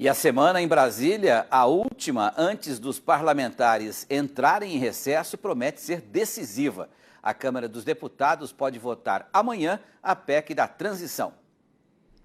E a semana em Brasília, a última antes dos parlamentares entrarem em recesso, promete ser decisiva. A Câmara dos Deputados pode votar amanhã a PEC da transição.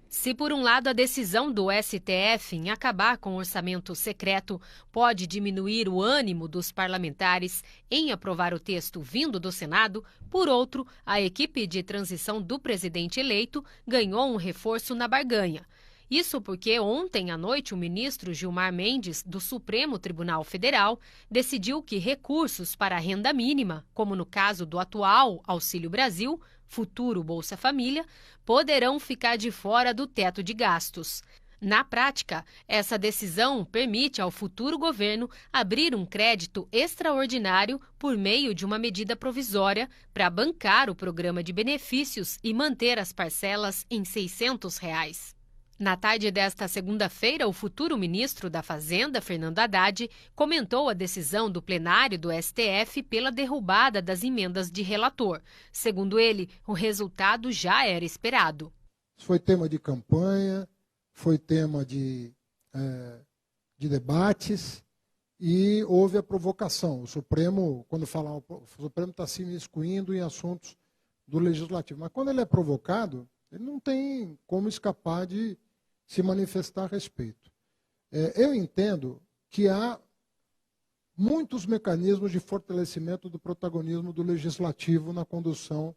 Se por um lado a decisão do STF em acabar com o orçamento secreto pode diminuir o ânimo dos parlamentares em aprovar o texto vindo do Senado, por outro, a equipe de transição do presidente eleito ganhou um reforço na barganha. Isso porque ontem à noite o ministro Gilmar Mendes, do Supremo Tribunal Federal, decidiu que recursos para a renda mínima, como no caso do atual Auxílio Brasil, futuro Bolsa Família, poderão ficar de fora do teto de gastos. Na prática, essa decisão permite ao futuro governo abrir um crédito extraordinário por meio de uma medida provisória para bancar o programa de benefícios e manter as parcelas em R$ 600. Na tarde desta segunda-feira, o futuro ministro da Fazenda, Fernando Haddad, comentou a decisão do plenário do STF pela derrubada das emendas de relator. Segundo ele, o resultado já era esperado. Foi tema de campanha, foi tema de debates e houve a provocação. O Supremo, quando falar, o Supremo está se imiscuindo em assuntos do Legislativo. Mas quando ele é provocado, ele não tem como escapar de se manifestar a respeito. Eu entendo que há muitos mecanismos de fortalecimento do protagonismo do Legislativo na condução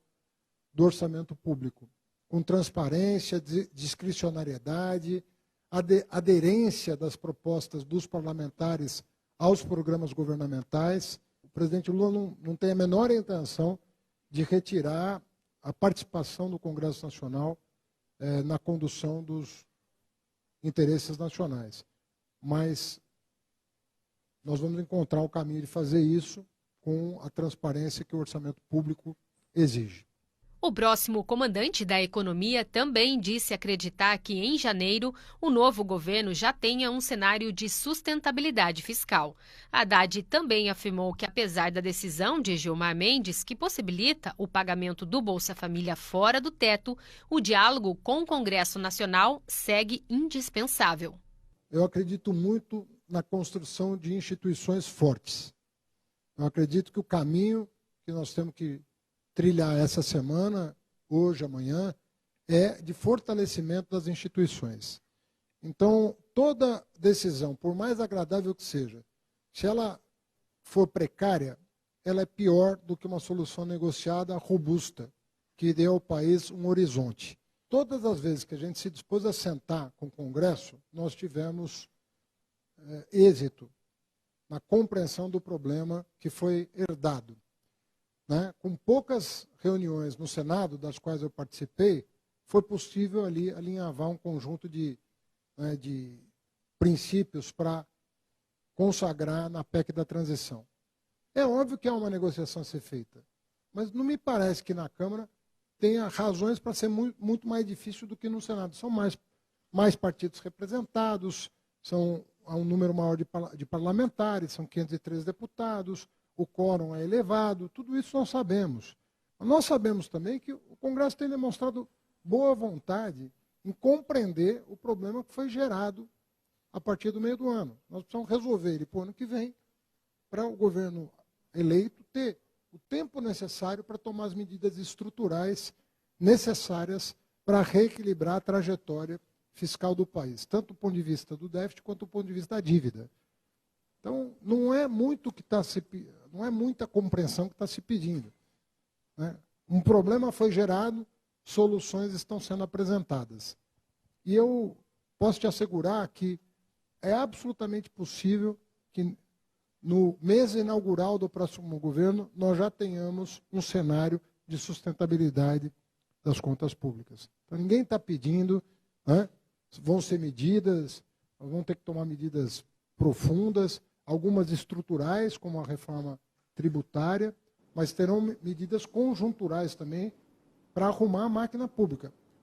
do orçamento público, com transparência, discricionariedade, aderência das propostas dos parlamentares aos programas governamentais. O presidente Lula não tem a menor intenção de retirar a participação do Congresso Nacional na condução dos interesses nacionais. Mas nós vamos encontrar o caminho de fazer isso com a transparência que o orçamento público exige. O próximo comandante da economia também disse acreditar que, em janeiro, o novo governo já tenha um cenário de sustentabilidade fiscal. Haddad também afirmou que, apesar da decisão de Gilmar Mendes, que possibilita o pagamento do Bolsa Família fora do teto, o diálogo com o Congresso Nacional segue indispensável. Eu acredito muito na construção de instituições fortes. Eu acredito que o caminho que nós temos que trilhar essa semana, hoje, amanhã, é de fortalecimento das instituições. Então, toda decisão, por mais agradável que seja, se ela for precária, ela é pior do que uma solução negociada robusta, que dê ao país um horizonte. Todas as vezes que a gente se dispôs a sentar com o Congresso, nós tivemos êxito na compreensão do problema que foi herdado. Com poucas reuniões no Senado, das quais eu participei, foi possível ali alinhavar um conjunto de princípios para consagrar na PEC da transição. É óbvio que há uma negociação a ser feita, mas não me parece que na Câmara tenha razões para ser muito mais difícil do que no Senado. São mais partidos representados, há um número maior de parlamentares, são 513 deputados, o quórum é elevado, tudo isso nós sabemos. Nós sabemos também que o Congresso tem demonstrado boa vontade em compreender o problema que foi gerado a partir do meio do ano. Nós precisamos resolver ele para o ano que vem, para o governo eleito ter o tempo necessário para tomar as medidas estruturais necessárias para reequilibrar a trajetória fiscal do país, tanto do ponto de vista do déficit quanto do ponto de vista da dívida. Então, não é muita compreensão que está se pedindo. Um problema foi gerado, soluções estão sendo apresentadas. E eu posso te assegurar que é absolutamente possível que no mês inaugural do próximo governo nós já tenhamos um cenário de sustentabilidade das contas públicas. Então, ninguém está pedindo, vão ser medidas, vão ter que tomar medidas profundas, algumas estruturais, como a reforma tributária, mas terão medidas conjunturais também para arrumar a máquina pública.